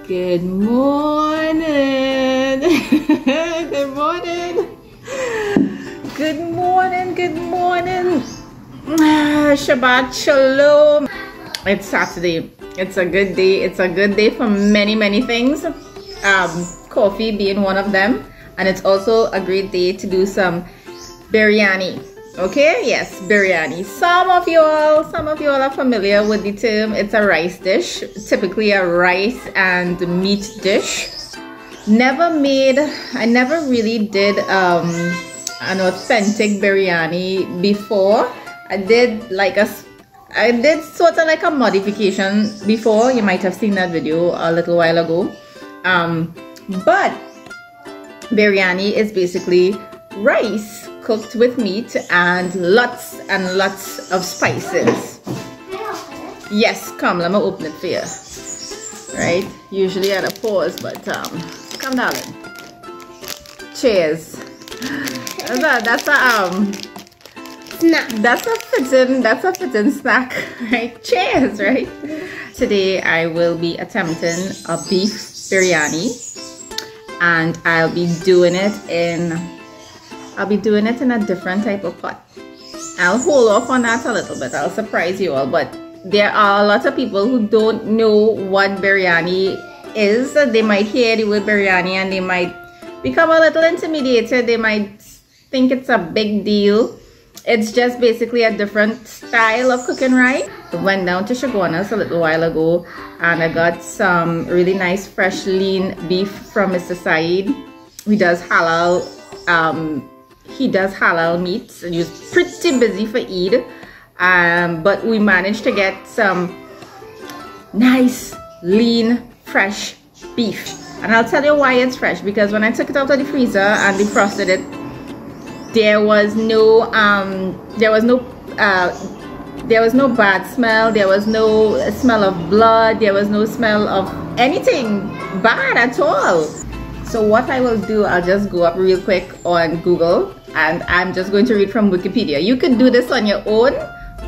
Good morning. Good morning. Good morning. Good morning. Shabbat Shalom. It's Saturday. It's a good day. It's a good day for many things. Coffee being one of them. And it's also a great day to do some biryani. Okay, yes, biryani. Some of you all are familiar with the term. It's a rice dish, typically a rice and meat dish. I never really did an authentic biryani before. I did sort of like a modification before. You might have seen that video a little while ago. But biryani is basically rice cooked with meat and lots of spices. Yes, come, let me open it for you. Right? Usually at a pause, but come darling. Cheers. That's a snack. That's a fitting snack, right? Cheers, right? Today I will be attempting a beef biryani, and I'll be doing it in a different type of pot. I'll hold off on that a little bit. I'll surprise you all, but there are a lot of people who don't know what biryani is. They might hear the word biryani and they might become a little intimidated. They might think it's a big deal. It's just basically a different style of cooking rice. I went down to Shaguanas a little while ago and I got some really nice fresh lean beef from Mr. Saeed. He does halal meats, and he was pretty busy for Eid, but we managed to get some nice lean fresh beef. And I'll tell you why it's fresh, because when I took it out of the freezer and defrosted it, there was no bad smell. There was no smell of blood. There was no smell of anything bad at all. So what I will do, I'll just go up real quick on Google and I'm just going to read from Wikipedia. You could do this on your own,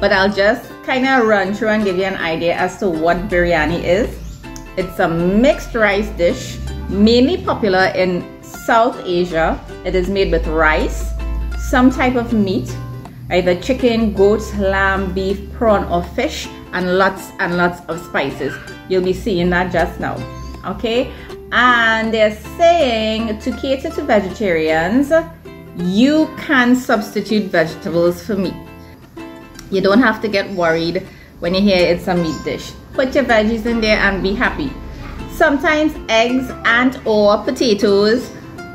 but I'll just kind of run through and give you an idea as to what biryani is. It's a mixed rice dish, mainly popular in South Asia. It is made with rice, some type of meat, either chicken, goat, lamb, beef, prawn, or fish, and lots of spices. You'll be seeing that just now. Okay? And they're saying to cater to vegetarians, you can substitute vegetables for meat. You don't have to get worried when you hear it's a meat dish. Put your veggies in there and be happy. Sometimes eggs and or potatoes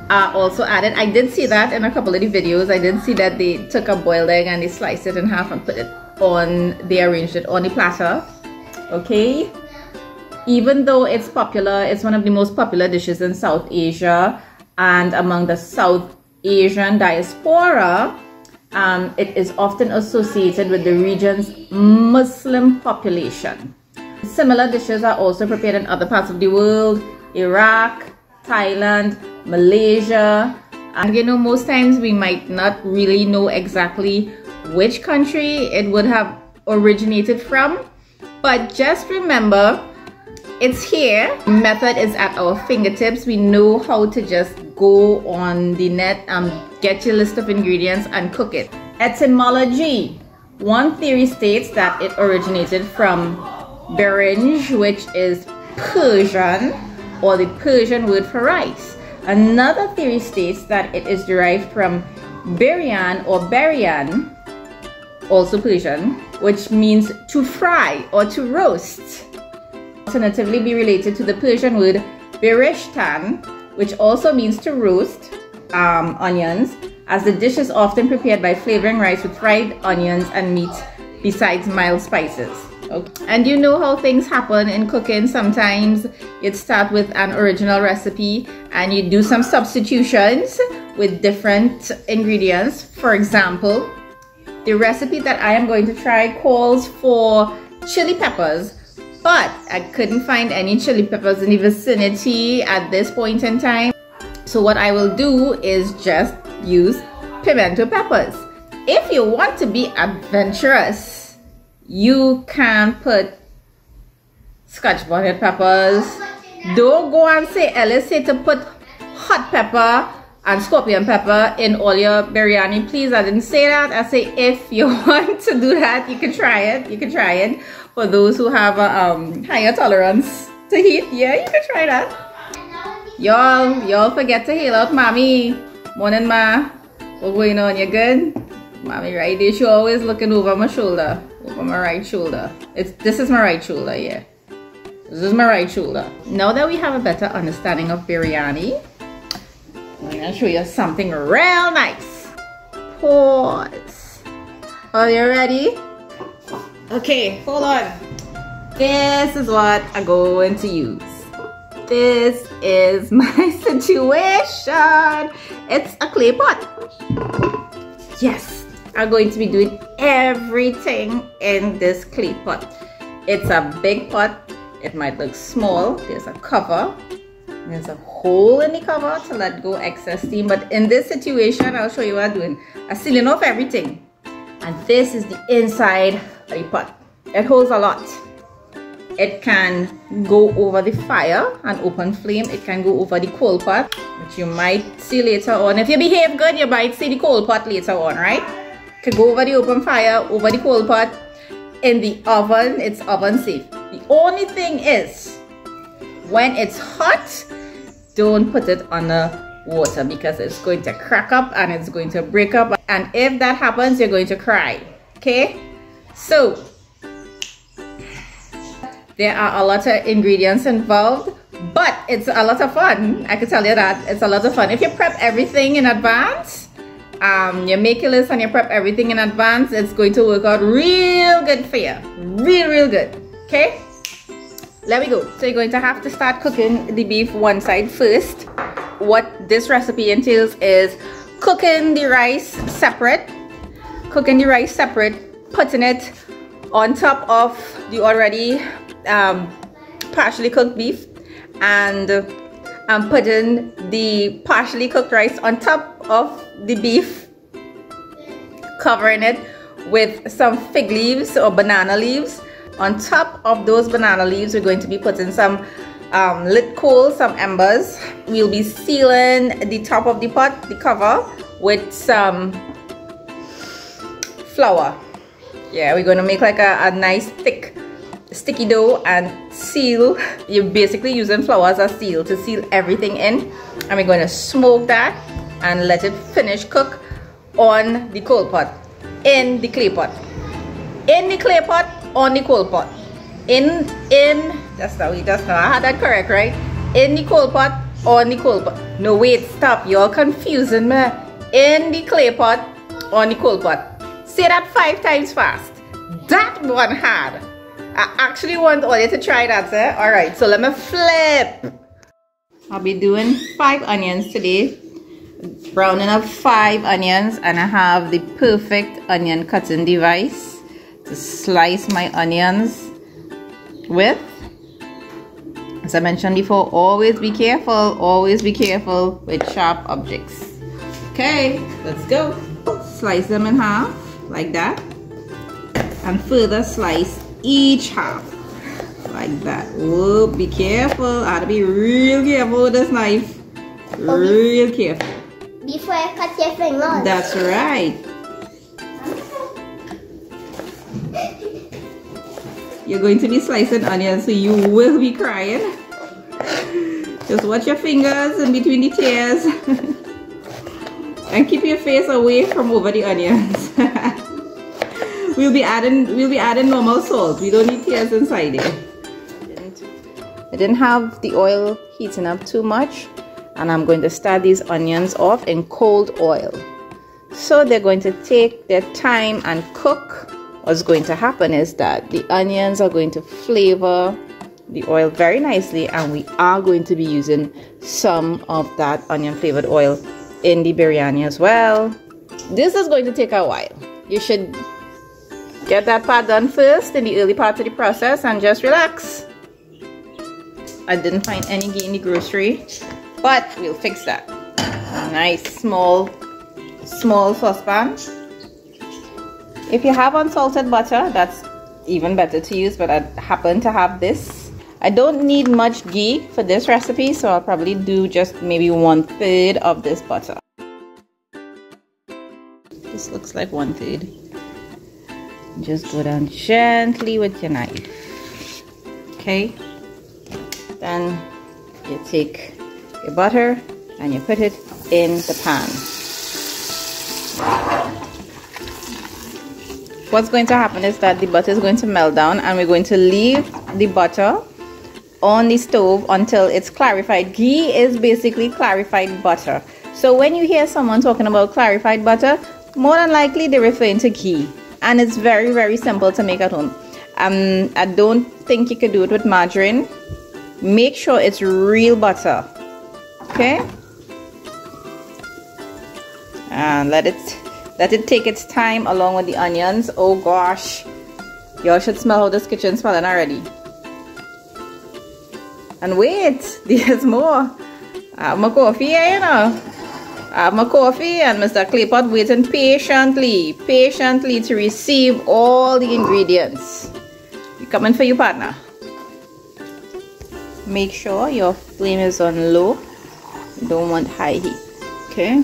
are also added. I did see that in a couple of the videos. I did see that they took a boiled egg and they sliced it in half and put it on, they arranged it on the platter. Okay? Even though it's popular, it's one of the most popular dishes in South Asia and among the South Asian diaspora, it is often associated with the region's Muslim population. Similar dishes are also prepared in other parts of the world: Iraq, Thailand, Malaysia. And you know, most times we might not really know exactly which country it would have originated from, but just remember, it's here. Method is at our fingertips. We know how to just go on the net and get your list of ingredients and cook it. Etymology. One theory states that it originated from birinj, which is Persian, or the Persian word for rice. Another theory states that it is derived from biryan or baryan, also Persian, which means to fry or to roast. Alternatively be related to the Persian word birishtan, which also means to roast onions, as the dish is often prepared by flavoring rice with fried onions and meat besides mild spices. Okay. And you know how things happen in cooking. Sometimes you'd start with an original recipe and you do some substitutions with different ingredients. For example, the recipe that I am going to try calls for chili peppers, but I couldn't find any chili peppers in the vicinity at this point in time. So what I will do is just use pimento peppers. If you want to be adventurous, you can put Scotch bonnet peppers, Don't go and say Ellis say to put hot pepper and scorpion pepper in all your biryani. Please, I didn't say that. I say if you want to do that, you can try it. You can try it. For those who have a higher tolerance to heat, yeah, you can try that. Y'all forget to hail out mommy. Morning, ma. What's going on? You good? Mommy right there. She always looking over my shoulder. Over my right shoulder. This is my right shoulder, yeah. This is my right shoulder. Now that we have a better understanding of biryani, I'm gonna show you something real nice. Pause. Are you ready? Okay, hold on. This is what I'm going to use. This is my situation. It's a clay pot. Yes, I'm going to be doing everything in this clay pot. It's a big pot. It might look small. There's a cover. There's a hole in the cover to let go excess steam. But in this situation, I'll show you what I'm doing. I'm sealing off everything. And this is the inside of the pot. It holds a lot. It can go over the fire, an open flame. It can go over the coal pot, which you might see later on. If you behave good, you might see the coal pot later on, right? It can go over the open fire, over the coal pot. In the oven, it's oven safe. The only thing is, when it's hot, don't put it on the water because it's going to crack up and it's going to break up. And if that happens, you're going to cry. Okay? So, there are a lot of ingredients involved, but it's a lot of fun. I can tell you that. It's a lot of fun. If you prep everything in advance, you make your list and you prep everything in advance, it's going to work out real good for you. Real good. Okay? Let me go. So you're going to have to start cooking the beef one side first. What this recipe entails is cooking the rice separate. Cooking the rice separate, putting it on top of the already partially cooked beef, and I'm putting the partially cooked rice on top of the beef, covering it with some fig leaves or banana leaves. On top of those banana leaves, we're going to be putting some lit coals, some embers. We'll be sealing the top of the pot, the cover, with some flour. Yeah, we're going to make like a nice thick sticky dough and seal. You're basically using flour as a seal to seal everything in. And we're going to smoke that and let it finish cook on the coal pot, in the clay pot. In the clay pot, on the coal pot. That's now I had that correct, right? In the coal pot, on the coal pot. No, wait, stop. You're confusing me. In the clay pot, on the coal pot. Say that 5 times fast. That one hard. I actually want all you to try that, sir. Alright, so let me flip. I'll be doing 5 onions today. Browning up 5 onions, and I have the perfect onion cutting device to slice my onions with. As I mentioned before, always be careful with sharp objects. Okay, let's go. Slice them in half like that, and further slice each half like that. Whoa, be careful. I have to be real careful with this knife. Real careful. Before I cut your fingers. That's right. You're going to be slicing onions, so you will be crying. Just watch your fingers in between the tears. And keep your face away from over the onions. We'll be adding normal salt. We don't need tears inside it. I didn't have the oil heating up too much, and I'm going to start these onions off in cold oil. So they're going to take their time and cook. What's going to happen is that the onions are going to flavor the oil very nicely, and we are going to be using some of that onion flavored oil in the biryani as well. This is going to take a while. You should get that part done first in the early part of the process and just relax. I didn't find any ghee in the grocery, but we'll fix that. A nice small saucepan. If you have unsalted butter, that's even better to use, but I happen to have this. I don't need much ghee for this recipe, so I'll probably do just maybe 1/3 of this butter. This looks like 1/3. Just go down gently with your knife. Okay, then you take your butter and you put it in the pan. What's going to happen is that the butter is going to melt down, and we're going to leave the butter on the stove until it's clarified. Ghee is basically clarified butter. So when you hear someone talking about clarified butter, more than likely they're referring to ghee, and it's very, very simple to make at home. I don't think you could do it with margarine. Make sure it's real butter. Okay, and let it take its time along with the onions. Oh gosh, y'all should smell how this kitchen's smelling already. And wait, there's more. I have my coffee here, you know. I have my coffee, and Mr. Claypot waiting patiently to receive all the ingredients. We coming for you, partner. Make sure your flame is on low. You don't want high heat. Okay?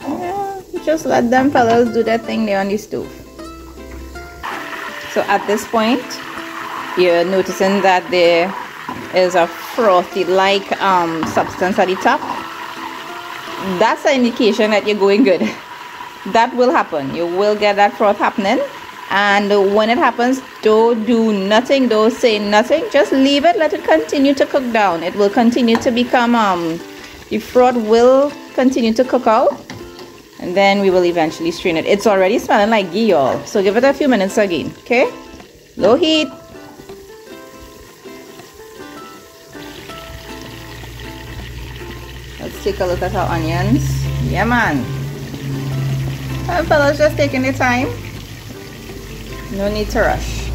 Yeah, just let them fellas do their thing there on the stove. So at this point, you're noticing that there is a frothy like substance at the top. That's an indication that you're going good. That will happen. You will get that froth happening, and when it happens, don't do nothing, don't say nothing, just leave it, let it continue to cook down. It will continue to become the froth will continue to cook out, and then we will eventually strain it. It's already smelling like ghee, y'all, so give it a few minutes again. Okay, low heat. Let's take a look at our onions. Yeah, man. Fellas, just taking the time. No need to rush.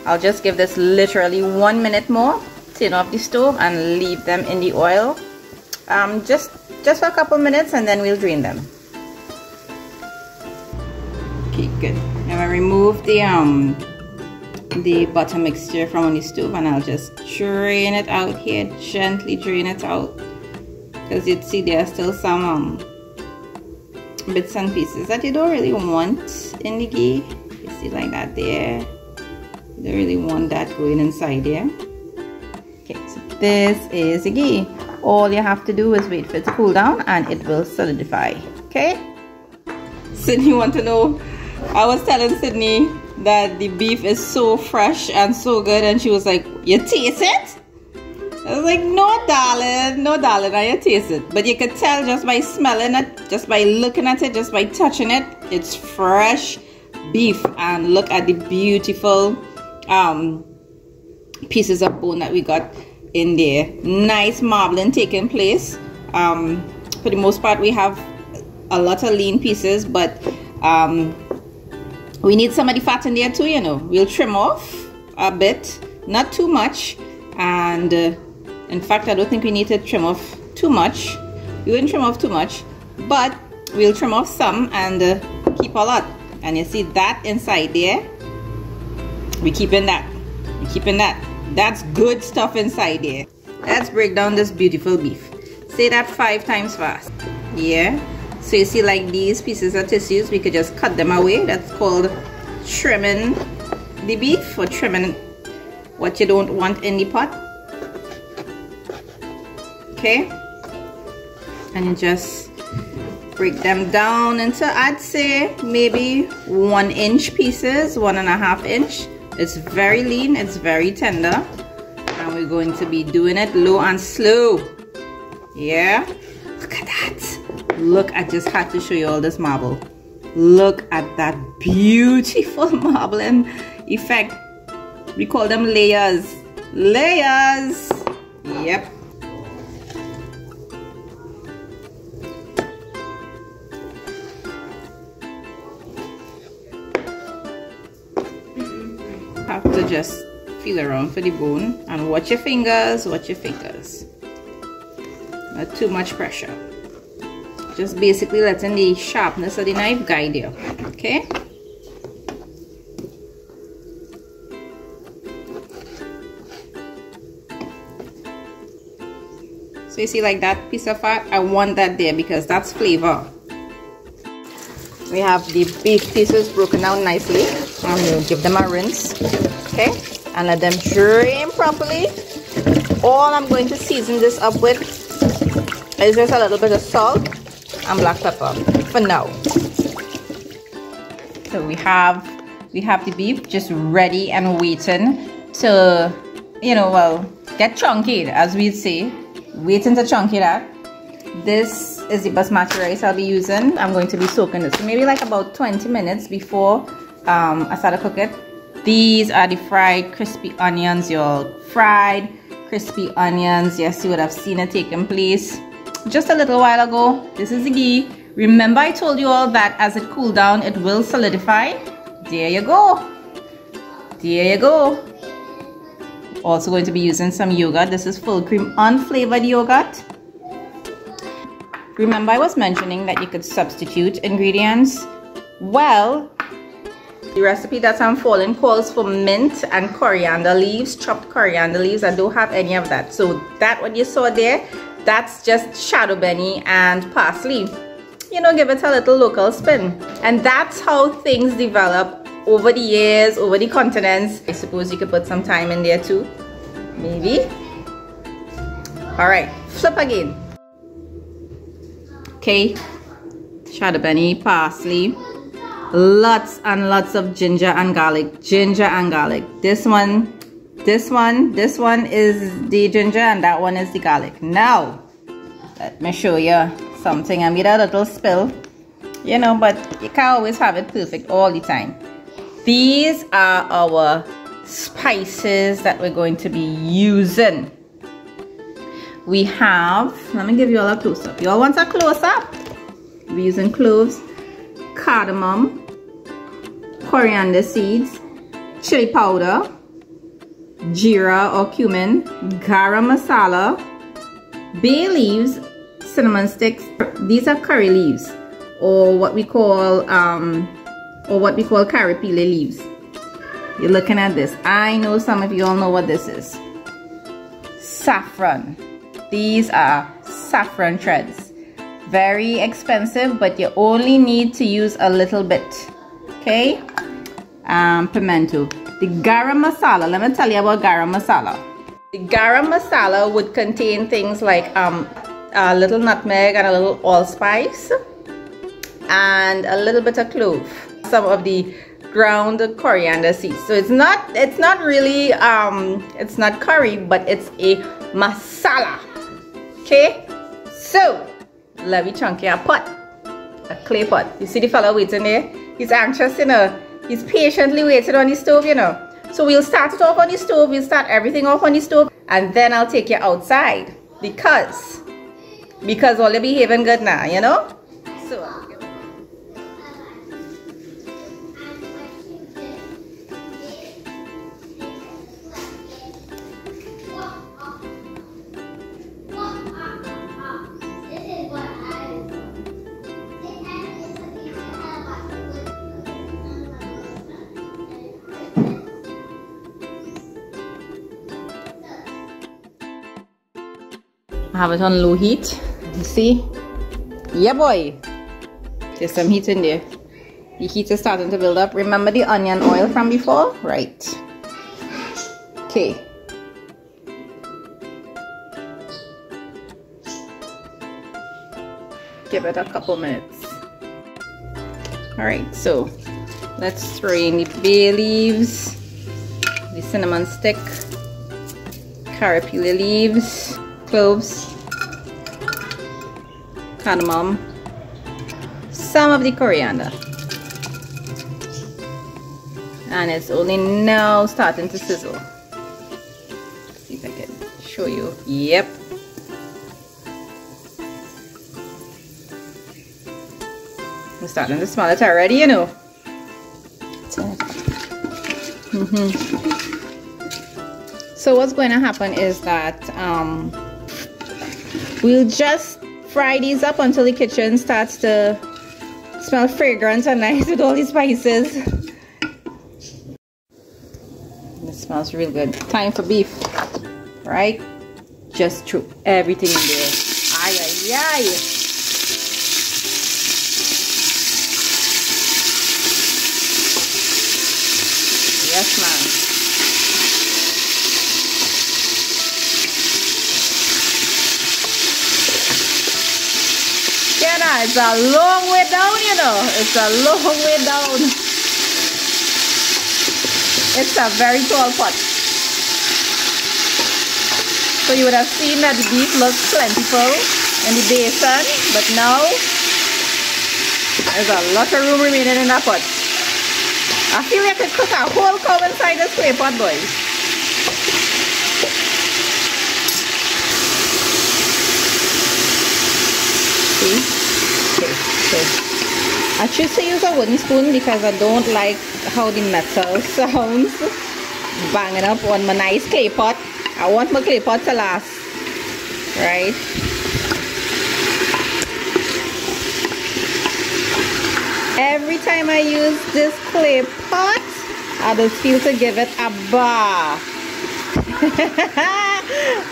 I'll just give this literally 1 minute more. Turn off the stove and leave them in the oil. Just for a couple minutes, and then we'll drain them. Okay, good. Now I remove the butter mixture from on the stove, and I'll just drain it out here. Gently drain it out, because you'd see there are still some bits and pieces that you don't really want in the ghee. You see like that there. You don't really want that going inside there. Okay, so this is the ghee. All you have to do is wait for it to cool down, and it will solidify. Okay, Sydney want to know. I was telling Sydney that the beef is so fresh and so good, and she was like, you taste it? I was like, no darling, I taste it. But you could tell just by smelling it, just by looking at it, just by touching it, it's fresh beef. And look at the beautiful pieces of bone that we got in there. Nice marbling taking place. For the most part, we have a lot of lean pieces, but we need some of the fat in there too, you know. We'll trim off a bit, not too much, and in fact, I don't think we need to trim off too much. We wouldn't trim off too much, but we'll trim off some and keep a lot. And you see that inside there, we're keeping that. That's good stuff inside there. Let's break down this beautiful beef. Say that 5 times fast. Yeah. So you see, like these pieces of tissues, we could just cut them away. That's called trimming the beef, or trimming what you don't want in the pot. Okay, and you just break them down into, I'd say, maybe 1 inch pieces, 1.5 inch. It's very lean, it's very tender, and we're going to be doing it low and slow. Yeah, look at that. Look, I just had to show you all this marble. Look at that beautiful marbling effect. We call them layers. Layers. Yep. Have to just feel around for the bone and watch your fingers, watch your fingers. Not too much pressure. Just basically letting the sharpness of the knife guide you. Okay? So you see, like that piece of fat, I want that there because that's flavor. We have the beef pieces broken down nicely. I'm going to give them a rinse, okay, and let them drain properly. All I'm going to season this up with is just a little bit of salt and black pepper for now. So we have the beef just ready and waiting to, you know, well, get chunky, as we'd say. Waiting to chunky that. This is the basmati rice I'll be using. I'm going to be soaking this for maybe like about 20 minutes before I start to cook it. These are the fried crispy onions, y'all. Fried crispy onions. Yes, you would have seen it taking place just a little while ago. This is the ghee. Remember I told you all that as it cooled down, it will solidify. There you go. There you go. Also going to be using some yogurt. This is full cream unflavored yogurt. Remember I was mentioning that you could substitute ingredients. Well, the recipe that I'm following calls for mint and coriander leaves, chopped coriander leaves. I don't have any of that. So that what you saw there, that's just shadow benny and parsley. You know, give it a little local spin. And that's how things develop over the years, over the continents. I suppose you could put some thyme in there too. Maybe. Alright, flip again. Okay, shadow benny, parsley, lots and lots of ginger and garlic. Ginger and garlic. This one is the ginger and that one is the garlic. Now, let me show you something. I made a little spill, you know, but you can't always have it perfect all the time. These are our spices that we're going to be using. We have, let me give you all a close-up. You all want a close-up? We're using cloves, cardamom, coriander seeds, chili powder, jeera or cumin, garam masala, bay leaves, cinnamon sticks. These are curry leaves, or what we call curry pile leaves. You're looking at this. I know some of you all know what this is. Saffron. These are saffron shreds. Very expensive, but you only need to use a little bit. Okay? Pimento. The garam masala. Let me tell you about garam masala. The garam masala would contain things like a little nutmeg and a little allspice and a little bit of clove. Some of the ground coriander seeds. So it's not really it's not curry, but it's a masala. Okay, so let me chunky a pot, a clay pot. You see the fella waiting there? He's anxious, you know. He's patiently waiting on the stove, you know. So we'll start it off on the stove. We'll start everything off on the stove, and then I'll take you outside because all you behaving good now, you know. So. I have it on low heat. You see? Yeah, boy. There's some heat in there. The heat is starting to build up. Remember the onion oil from before? Right. Okay. Give it a couple minutes. Alright, so let's throw in the bay leaves, the cinnamon stick, curry pile leaves, cloves, cardamom, some of the coriander, and it's only now starting to sizzle. Let's see if I can show you. Yep. I'm starting to smell it already, you know. So what's going to happen is that we'll just fry these up until the kitchen starts to smell fragrant and nice with all the spices. It smells real good. Time for beef, right? just throw everything in there. Ay, ay, ay. Yes, ma'am. Yeah, it's a long way down, you know. It's a long way down. It's a very tall pot. So you would have seen that the beef looks plentiful in the basin, but now there's a lot of room remaining in that pot. I feel like I could cook a whole cow inside this clay pot, boys. See? Okay, so I choose to use a wooden spoon because I don't like how the metal sounds banging up on my nice clay pot. I want my clay pot to last, right? Every time I use this clay pot, I just feel to give it a bath.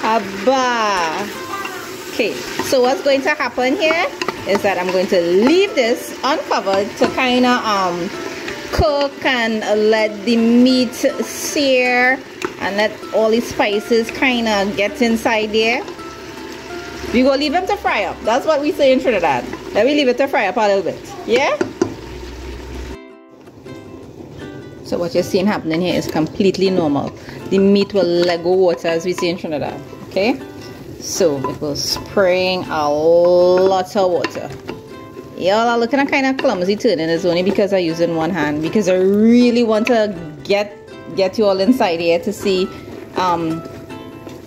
A bath. Okay, so what's going to happen here is that I'm going to leave this uncovered to kind of cook and let the meat sear and let all the spices kind of get inside there. We go leave them to fry up. That's what we say in Trinidad. Let me leave it to fry up a little bit. Yeah? So what you're seeing happening here is completely normal. The meat will let go water, as we say in Trinidad. Okay? So it will spring a lot of water. Y'all are looking at kind of clumsy turning. It's only because I'm using one hand, because I really want to get you all inside here to see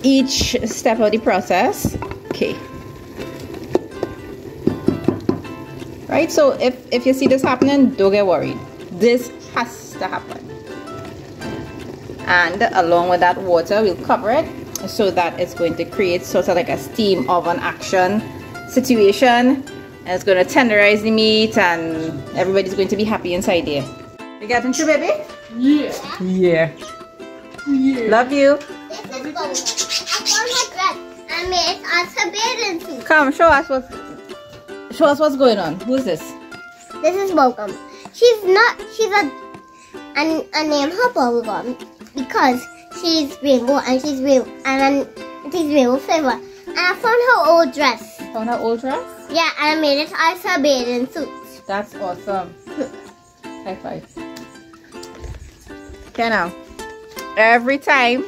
each step of the process. Okay. Right, so if you see this happening, don't get worried. This has to happen. And along with that water, we'll cover it so that it's going to create sort of like a steam oven action situation, and it's going to tenderize the meat, and everybody's going to be happy inside there. You getting through, baby? Yeah. Yeah. Yeah. Love you. This is Boba. I found my dress. I made it as a bathing suit. Come, show us what's going on. Who's this? This is Boba. I named her Bubblegum because she's rainbow and she's rainbow and it is rainbow flavor. And I found her old dress. Found her old dress? Yeah, and I made it as her bathing suit. That's awesome. High five. Okay, now, every time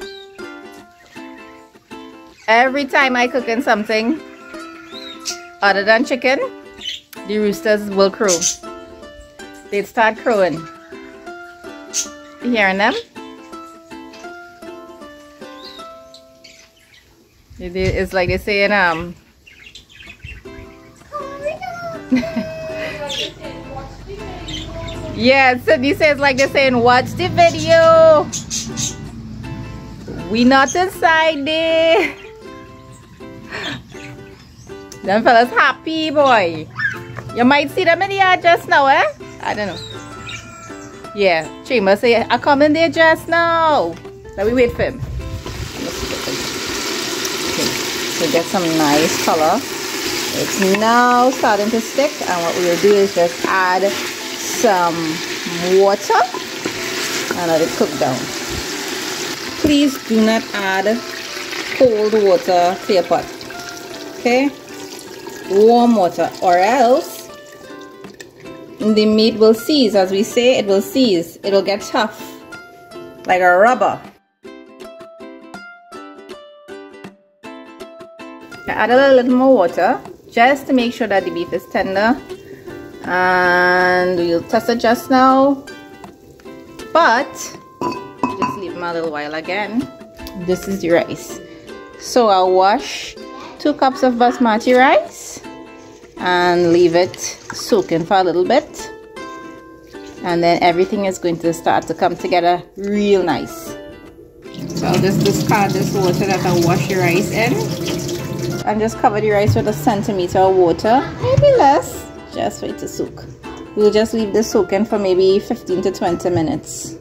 I cook in something other than chicken, the roosters will crow. They'd start crowing. You hearing them? It's like they're saying, yeah, Sydney says like they're saying, watch the video. We not inside there. Them fellas happy, boy. You might see them in the yard just now, eh? I don't know. Yeah, Chima say, I come in there just now. Let me wait for him. Okay, so get some nice color. It's now starting to stick, and what we will do is just add some water and let it cook down. Please do not add cold water to your pot. Okay? Warm water, or else the meat will seize. As we say, it will seize. It will get tough like a rubber. I add a little more water just to make sure that the beef is tender, and we'll test it just now, but just leave them a little while again. This is the rice. So I'll wash 2 cups of basmati rice and leave it soaking for a little bit, and then everything is going to start to come together real nice. So I'll just discard this water that I washed the rice in and just cover the rice with 1 centimeter of water, maybe less, just for it to soak. We'll just leave this soaking for maybe 15 to 20 minutes.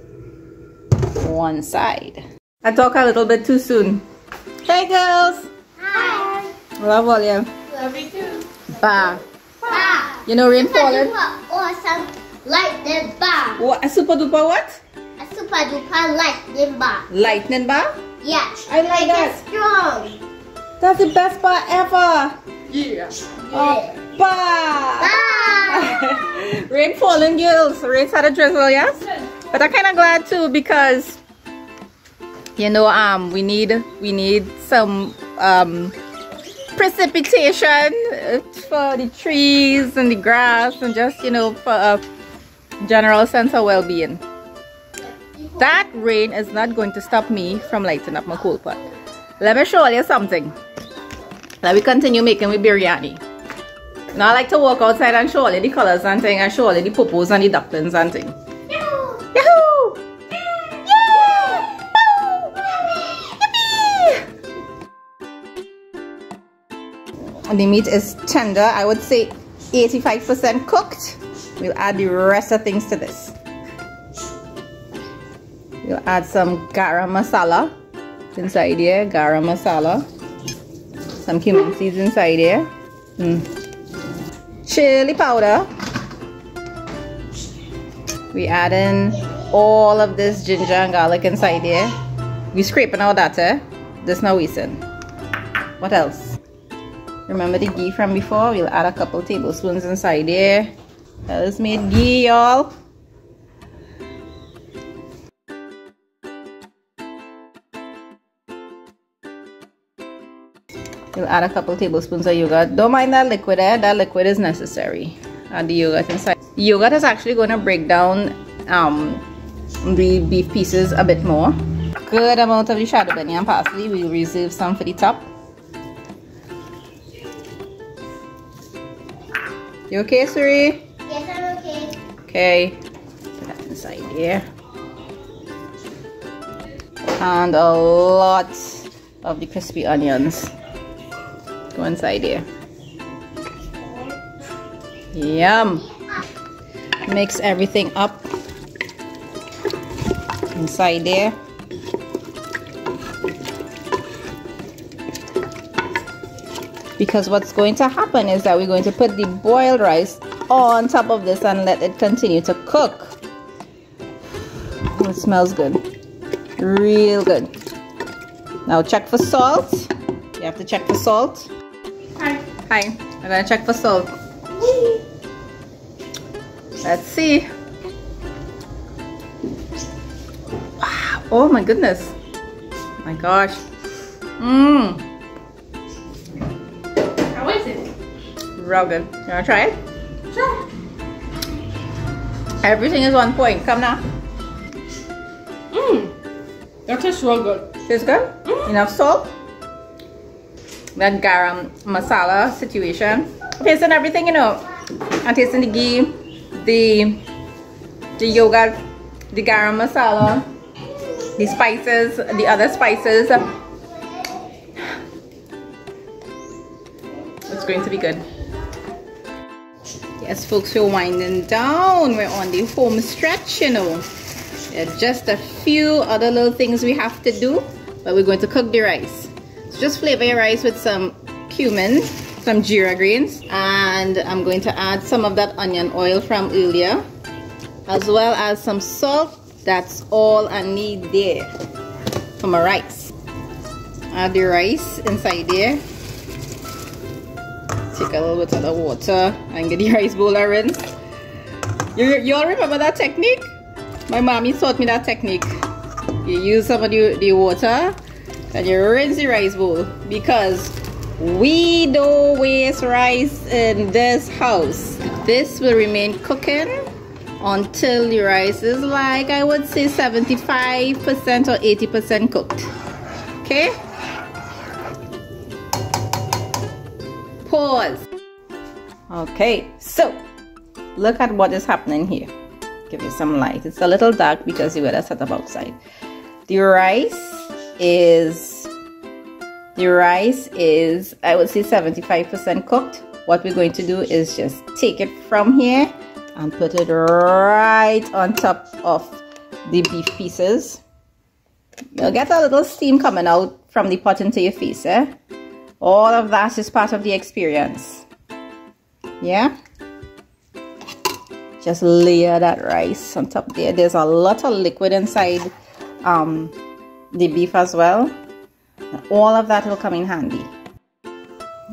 One side. I talk a little bit too soon. Hey girls! Hi. Bye. Love all you. Love you too. Bah. Bye. You know rain falling? Awesome lightning bar. What? A super duper what? A super duper lightning bar. Lightning bar? Yeah. I like that. It's strong. That's the best bar ever. Yeah. Bah. Bye. Rain falling, girls. Rain's had a drizzle, yes? But I'm kind of glad too because you know we need some precipitation for the trees and the grass and just for a general sense of well-being. That rain is not going to stop me from lighting up my coal pot. Let me show you something. Let me continue making my biryani. Now I like to walk outside and show all the colors and things and show all the popos and the ducklings and things. Yahoo! Yeah! And the meat is tender. I would say 85% cooked. We'll add the rest of things to this. We'll add some garam masala inside here. Garam masala. Some cumin seeds inside here. Chili powder. We add in all of this ginger and garlic inside here. We scraping all that, this now we send. What else? Remember the ghee from before? We'll add a couple tablespoons inside here. That is made ghee, y'all. We'll add a couple tablespoons of yogurt. Don't mind that liquid there. That liquid is necessary. Add the yogurt inside. The yogurt is actually going to break down the beef pieces a bit more. Good amount of the shadow bunny and parsley. We'll reserve some for the top. You okay, Suri? Yes, I'm okay. Okay. Put that inside here. And a lot of the crispy onions. Go inside here. Yum. Mix everything up inside there. Because what's going to happen is that we're going to put the boiled rice on top of this and let it continue to cook. Oh, it smells good. Real good. Now check for salt. You have to check for salt. Hi. Hi. I'm gonna check for salt. Let's see. Wow. Oh my goodness. My gosh. How is it? Real good. You wanna try it? Sure. Everything is on point. Come now. That tastes real good. Tastes good? Enough salt? That garam masala situation. Tasting everything, I'm tasting the ghee, the yogurt, the garam masala, the spices, the other spices. It's going to be good. Yes, folks, we're winding down. We're on the home stretch, There's just a few other little things we have to do, but we're going to cook the rice. So just flavor your rice with some cumin, some jeera greens, and I'm going to add some of that onion oil from earlier, as well as some salt. That's all I need there for my rice. Add the rice inside there. Take a little bit of the water and get the rice bowl and rinse. You all remember that technique? My mommy taught me that technique. You use some of the water and you rinse the rice bowl, because we don't waste rice in this house. This will remain cooking until the rice is like, I would say 75% or 80% cooked. Okay? Pause. Okay, so look at what is happening here. Give you some light. It's a little dark because you gotta set up outside. The rice is I would say 75% cooked. What we're going to do is just take it from here and put it right on top of the beef pieces. You'll get a little steam coming out from the pot into your face, All of that is part of the experience. Yeah? Just layer that rice on top there. There's a lot of liquid inside the beef as well. All of that will come in handy.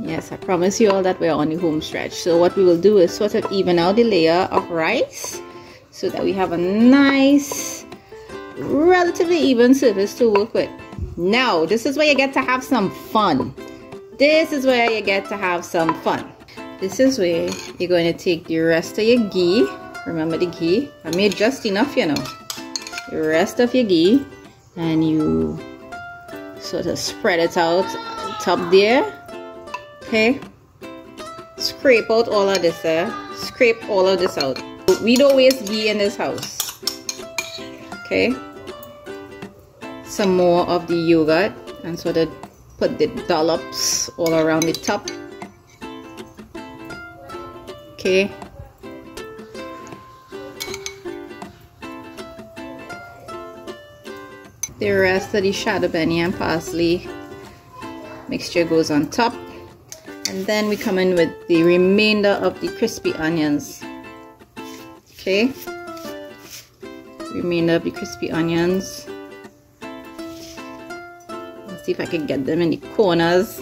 Yes, I promise you all that we're on the home stretch. So what we will do is sort of even out the layer of rice so that we have a nice, relatively even surface to work with. Now, this is where you get to have some fun. This is where you get to have some fun. This is where you're going to take the rest of your ghee. Remember the ghee? I made just enough, you know. The rest of your ghee, and you sort of spread it out top there. Okay. Scrape out all of this there. Scrape all of this out. We don't waste ghee in this house. Okay. Some more of the yogurt and sort of put the dollops all around the top. Okay. The rest of the shado beni and parsley mixture goes on top, and then we come in with the remainder of the crispy onions. Okay, remainder of the crispy onions. Let's see if I can get them in the corners.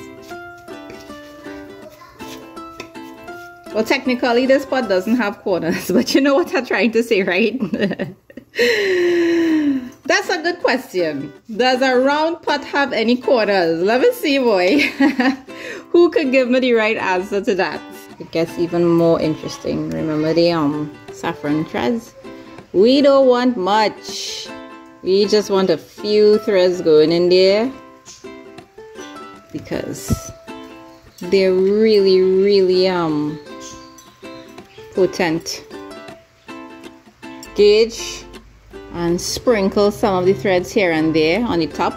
Well, technically this pot doesn't have corners, but you know what I'm trying to say, right? That's a good question. Does a round pot have any corners? Let me see, boy. Who could give me the right answer to that? It gets even more interesting. Remember the saffron threads? We don't want much. We just want a few threads going in there because they're really, really potent. Gauge and sprinkle some of the threads here and there on the top.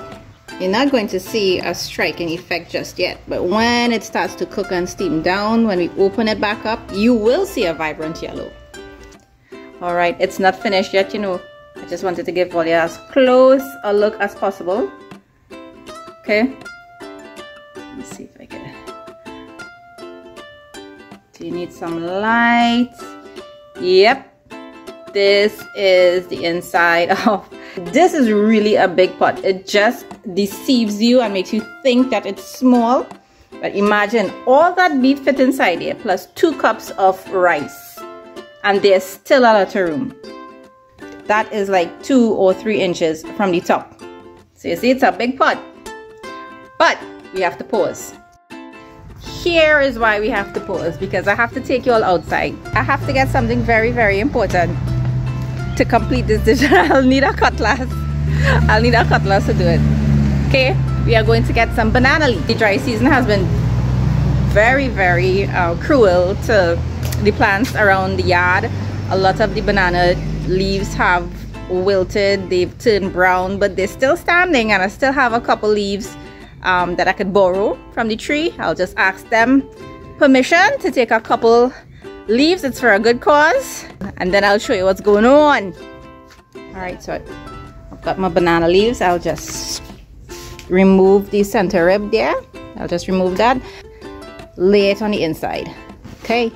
You're not going to see a striking effect just yet, but when it starts to cook and steam down, when we open it back up, you will see a vibrant yellow. All right, it's not finished yet, you know. I just wanted to give all you as close a look as possible. Okay, let's see if I can. Do you need some light? Yep. This is the inside of, this is really a big pot. It just deceives you and makes you think that it's small. But imagine all that beef fit inside here, plus 2 cups of rice. And there's still a lot of room. That is like 2 or 3 inches from the top. So you see, it's a big pot. But we have to pause. Here is why we have to pause, because I have to take you all outside. I have to get something very, very important to complete this dish. I'll need a cutlass. I'll need a cutlass to do it. Okay, we are going to get some banana leaf. The dry season has been very, very cruel to the plants around the yard. A lot of the banana leaves have wilted, they've turned brown, but they're still standing, and I still have a couple leaves that I could borrow from the tree. I'll just ask them permission to take a couple leaves. It's for a good cause, and then I'll show you what's going on. All right, so I've got my banana leaves. I'll just remove the center rib there. I'll just remove that, lay it on the inside. Okay,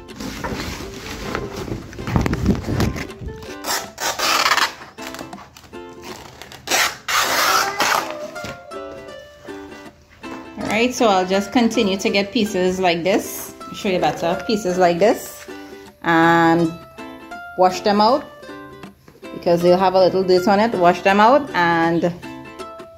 alright, so I'll just continue to get pieces like this. I'll show you better. Pieces like this, and wash them out because they'll have a little dirt on it. Wash them out, and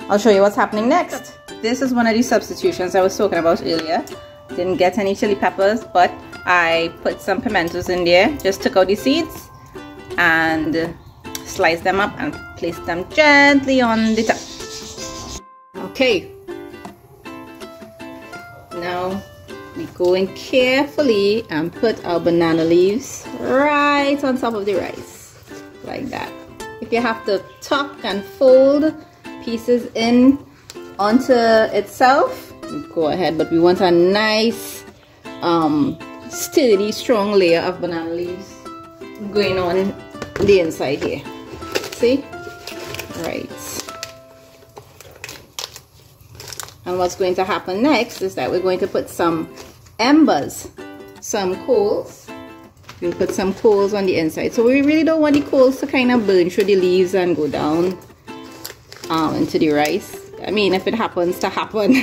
I'll show you what's happening next. This is one of the substitutions I was talking about earlier. Didn't get any chili peppers, but I put some pimentos in there. Just took out the seeds and sliced them up and placed them gently on the top. Okay. Now we go in carefully and put our banana leaves right on top of the rice, like that. If you have to tuck and fold pieces in onto itself, go ahead, but we want a nice sturdy, strong layer of banana leaves going on the inside here. See? Right. And what's going to happen next is that we're going to put some embers, some coals. We'll put some coals on the inside. So we really don't want the coals to kind of burn through the leaves and go down into the rice. I mean, if it happens to happen,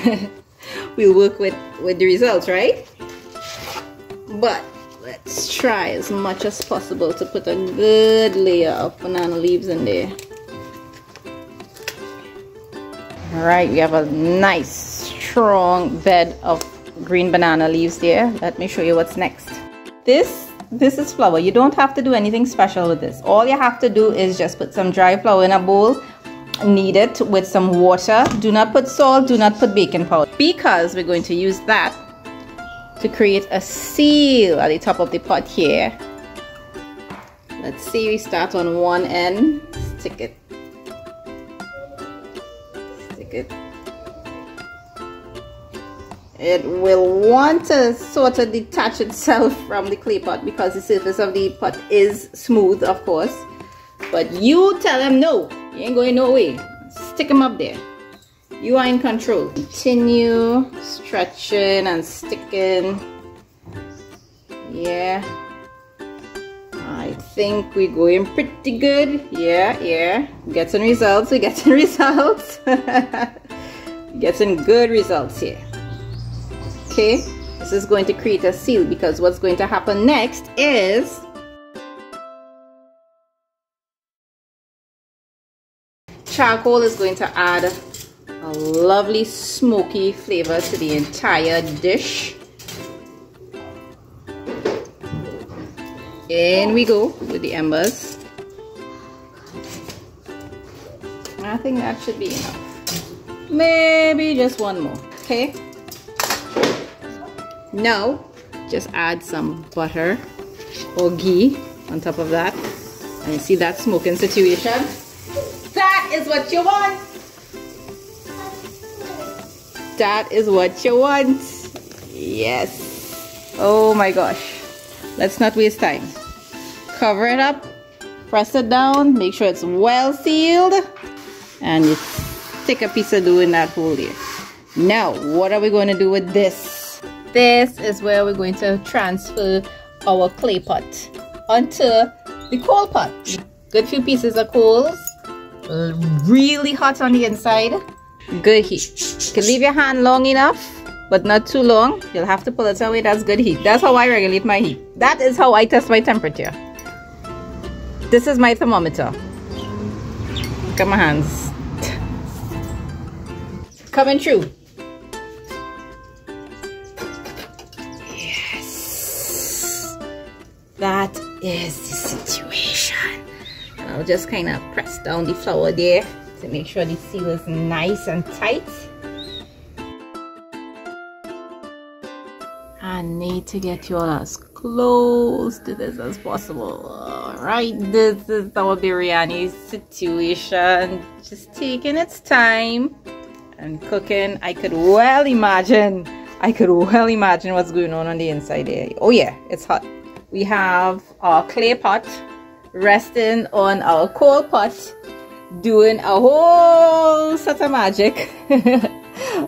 we'll work with the results, right? But let's try as much as possible to put a good layer of banana leaves in there. Alright, we have a nice strong bed of green banana leaves there. Let me show you what's next. This is flour. You don't have to do anything special with this. All you have to do is just put some dry flour in a bowl, knead it with some water. Do not put salt, do not put baking powder, because we're going to use that to create a seal at the top of the pot here. Let's see, we start on one end, stick it. It will want to sort of detach itself from the clay pot because the surface of the pot is smooth, of course. But you tell them no, you ain't going no way. Stick them up there. You are in control. Continue stretching and sticking. Yeah. I think we're going pretty good. Yeah. Getting results. We're getting results. Getting good results here. Okay. This is going to create a seal because what's going to happen next is charcoal is going to add a lovely smoky flavor to the entire dish. In we go with the embers. I think that should be enough. Maybe just one more. Okay. Now, just add some butter or ghee on top of that. And you see that smoking situation? That is what you want. That is what you want. Yes. Oh my gosh. Let's not waste time. Cover it up. Press it down. Make sure it's well sealed. And you stick a piece of dough in that hole there. Now, what are we going to do with this? This is where we're going to transfer our clay pot onto the coal pot. Good few pieces of coals. Really hot on the inside. Good heat. You can leave your hand long enough, but not too long. You'll have to pull it away. That's good heat. That's how I regulate my heat. That is how I test my temperature. This is my thermometer. Look at my hands. Coming through. Yes. That is the situation. And I'll just kind of press down the flour there to make sure the seal is nice and tight. I need to get you all as close to this as possible. Alright, this is our biryani situation. Just taking its time and cooking. I could well imagine what's going on the inside there. Oh yeah, it's hot. We have our clay pot resting on our coal pot, doing a whole set of magic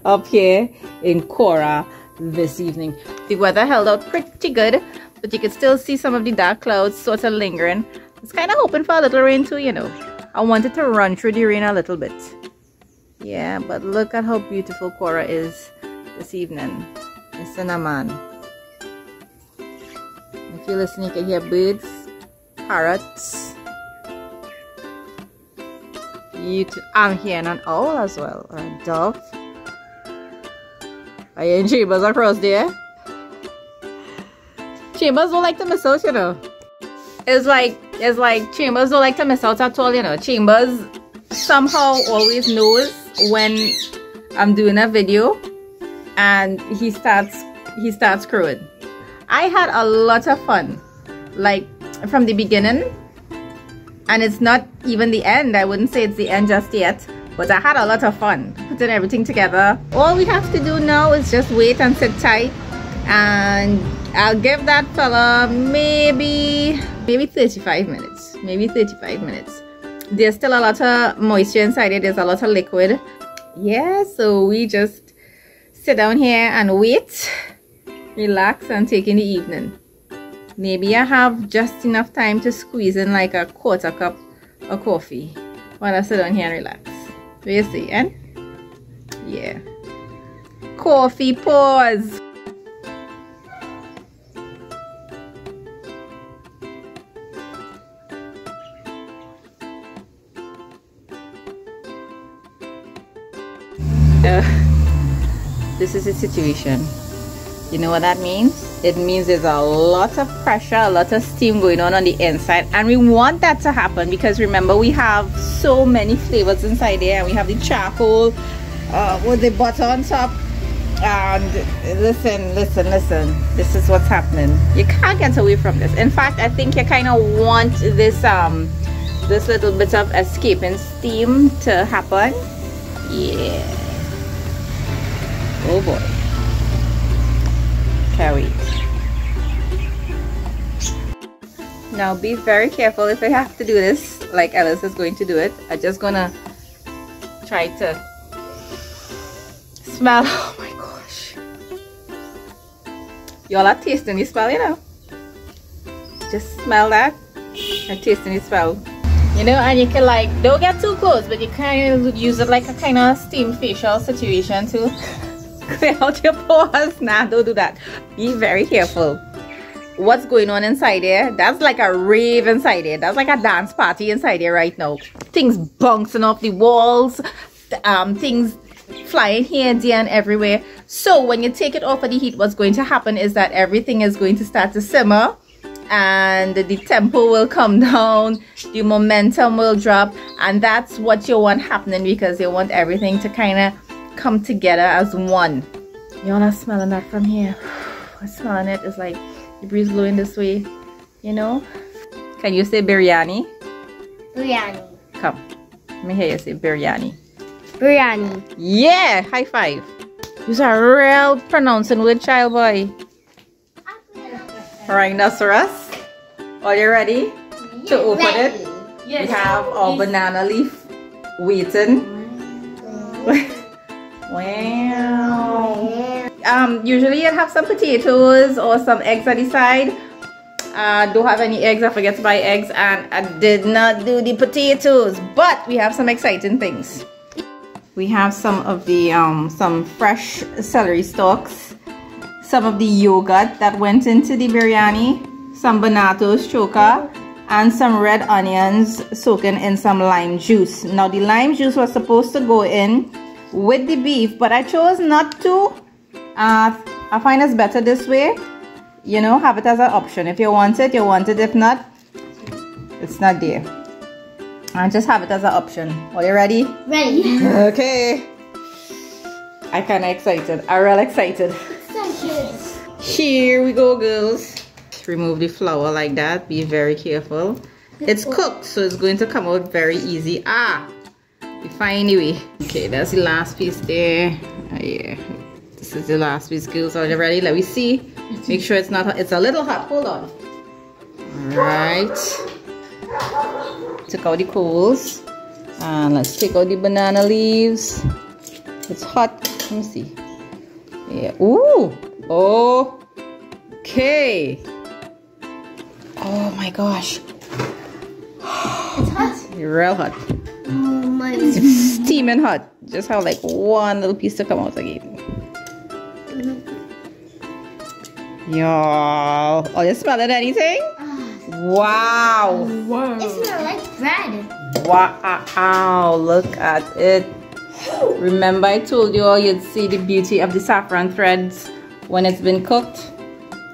up here in Caura this evening. The weather held out pretty good, but you can still see some of the dark clouds sort of lingering. It's kind of hoping for a little rain too, you know. I wanted to run through the rain a little bit. Yeah, but look at how beautiful Caura is this evening. Listen, man. If you listen, you can hear birds, parrots. I'm hearing an owl as well, or a dove. Are you in Chambers across there? Chambers don't like to miss out, you know. It's like Chambers don't like to miss out at all, you know. Chambers somehow always knows when I'm doing a video and he starts crowing. I had a lot of fun, like from the beginning, and it's not even the end. I wouldn't say it's the end just yet, but I had a lot of fun putting everything together. All we have to do now is just wait and sit tight, and I'll give that fella maybe 35 minutes. Maybe 35 minutes. There's still a lot of moisture inside it. There's a lot of liquid. Yeah, so we just sit down here and wait, relax, and take in the evening. Maybe I have just enough time to squeeze in like a quarter cup of coffee while I sit down here and relax. What do you see, eh? Yeah. Coffee pause. This is the situation. You know what that means? It means there's a lot of pressure, a lot of steam going on the inside, and we want that to happen because remember we have so many flavors inside there, and we have the charcoal with the butter on top. And listen, this is what's happening. You can't get away from this. In fact, I think you kind of want this this little bit of escaping steam to happen. Yeah. Oh boy. Can't wait. Now be very careful if I have to do this like Alice is going to do it. I'm just gonna try to smell. Oh my gosh. Y'all are tasting the smell, you know. Just smell that and tasting the smell. You know, and you can like, don't get too close, but you can use it like a kind of steam facial situation to clear out your pores. Nah, don't do that. Be very careful. What's going on inside there? That's like a rave inside there. That's like a dance party inside there right now. Things bouncing off the walls, things flying here, there, and everywhere. So when you take it off of the heat, what's going to happen is that everything is going to start to simmer, and the tempo will come down, the momentum will drop, and that's what you want happening because you want everything to kind of come together as one. Y'all are smelling that from here. I'm smelling it. It's like the breeze blowing this way, you know. Can you say biryani? Biryani. Come, let me hear you say biryani. Biryani. Yeah, high five. You're a real pronouncing word, child boy. Rhinoceros. Are you ready to open it? Yes. We have our banana leaf waiting. Wow. Usually you'd have some potatoes or some eggs on the side. Don't have any eggs. I forget to buy eggs, and I did not do the potatoes. But we have some exciting things. We have some of the some fresh celery stalks, some of the yogurt that went into the biryani, some banatos choka, and some red onions soaking in some lime juice. Now the lime juice was supposed to go in with the beef, but I chose not to. I find it's better this way. You know, have it as an option. If you want it, you want it. If not, it's not there. And just have it as an option. Are you ready? Ready. Okay. I'm kind of excited. I'm real excited. Here we go, girls. Remove the flour like that. Be very careful. It's cooked, so it's going to come out very easy. We find a way. Okay, that's the last piece there. Yeah, this is the last piece, girls. Are you ready? Let me see. Make sure it's not hot. It's a little hot. Hold on. All right. Took out the coals. And let's take out the banana leaves. It's hot. Let me see. Yeah. Ooh. Oh. Okay. Oh my gosh. It's hot. Real hot. Oh my. It's steaming hot. Just have like one little piece to come out again. Y'all. Are you smelling anything? Wow. Wow. It smells like bread. Wow. Look at it. Remember I told you all you'd see the beauty of the saffron threads when it's been cooked?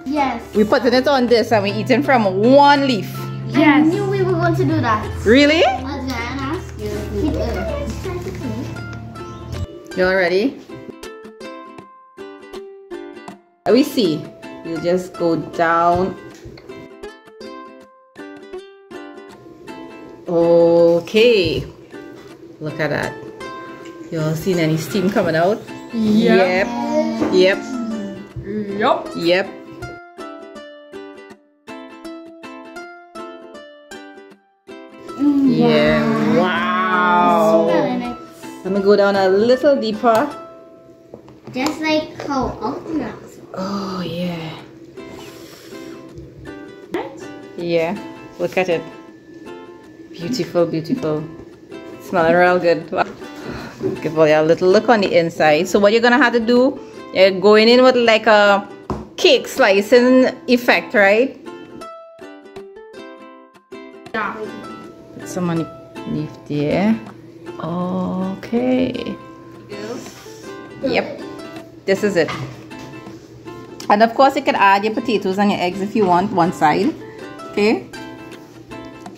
Yes. We putting it on this and we're eating from one leaf. I Yes. knew we were going to do that. Really? I was going to ask you if we did. Y'all ready? Let me see. You just go down. Okay. Look at that. Y'all seen any steam coming out? Yep. Yep. Yup. Yep. Yeah. Wow. Smelling it. Let me go down a little deeper. just like how Ultimax. Oh yeah. Yeah. Look at it. Beautiful, beautiful. Smelling real good. Wow. Give you a little look on the inside. So what you're gonna have to do, you're going in with like a cake slicing effect, right? Yeah. Put some underneath there. Okay. Yep. This is it. And of course you can add your potatoes and your eggs if you want one side. Okay.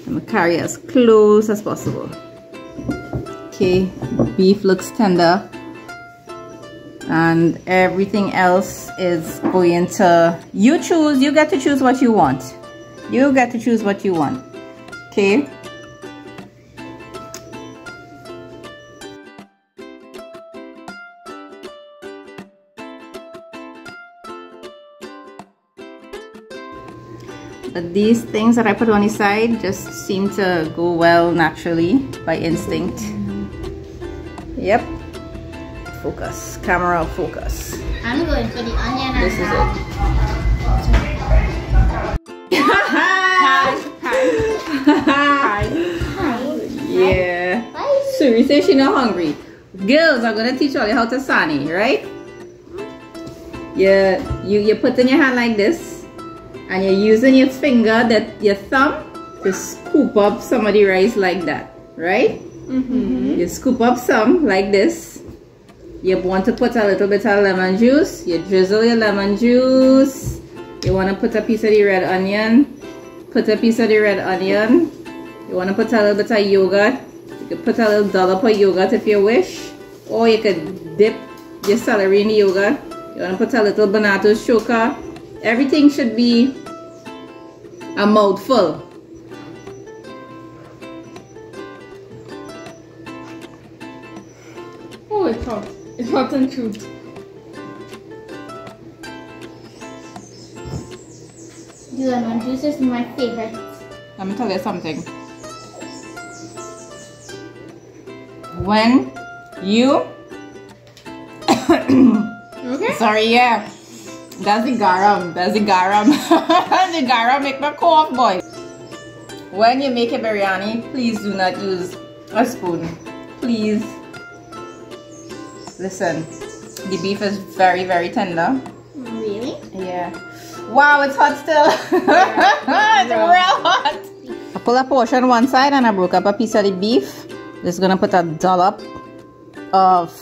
I'm gonna carry as close as possible. Okay, beef looks tender and everything else is going to, you get to choose what you want. You get to choose what you want. Okay. But these things that I put on the side just seem to go well naturally by instinct. Yep. Focus. Camera focus. I'm going for the onion. This is it. Hi. Yeah. Suri says she's not hungry. Girls, I'm gonna teach all you how to sani, right? Yeah, you put in your hand like this. And you're using your finger, your thumb, to scoop up some of the rice like that, right? Mm-hmm. You scoop up some like this. You want to put a little bit of lemon juice. You drizzle your lemon juice. You want to put a piece of the red onion. Put a piece of the red onion. You want to put a little bit of yogurt. You could put a little dollop of yogurt if you wish. Or you could dip your celery in the yogurt. You want to put a little banana choker. Everything should be a mouthful. Oh, it's hot. It's hot and cute. The lemon juice is my favorite. Let me tell you something. When you Okay. sorry, yeah. That's the garam. That's the garam. The garam make my cough, boy. When you make a biryani, please do not use a spoon. Please. Listen, the beef is very, very tender. Really? Yeah. Wow, it's hot still. It's real hot. I pull a portion on one side and I broke up a piece of the beef. Just gonna put a dollop of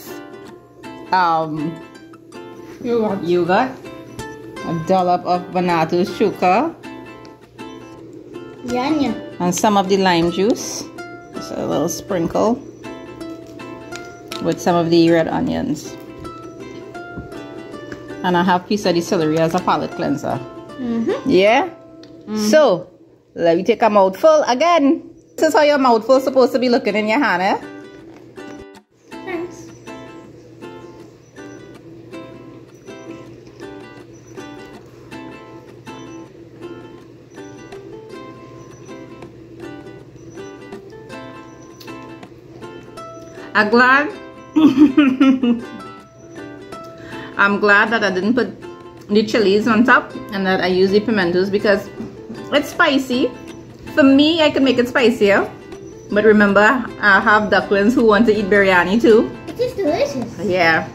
yogurt. A dollop of banana sugar The onion. and some of the lime juice. Just a little sprinkle with some of the red onions. And I have a piece of the celery as a palate cleanser. Yeah? So, let me take a mouthful again. This is how your mouthful is supposed to be looking in your hand, eh? Thanks. I'm glad I'm glad that I didn't put the chilies on top and that I used the pimentos because it's spicy. For me, I can make it spicier. But remember, I have ducklings who want to eat biryani too. It is delicious. Yeah.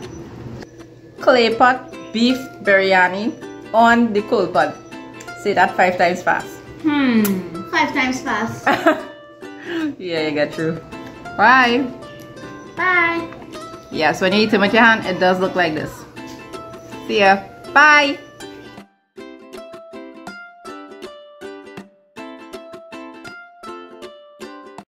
Clay pot beef biryani on the coal pot. Say that 5 times fast. 5 times fast. Yeah, you get through. Bye. Bye. Yes, when you eat it with your hand, it does look like this. See ya. Bye.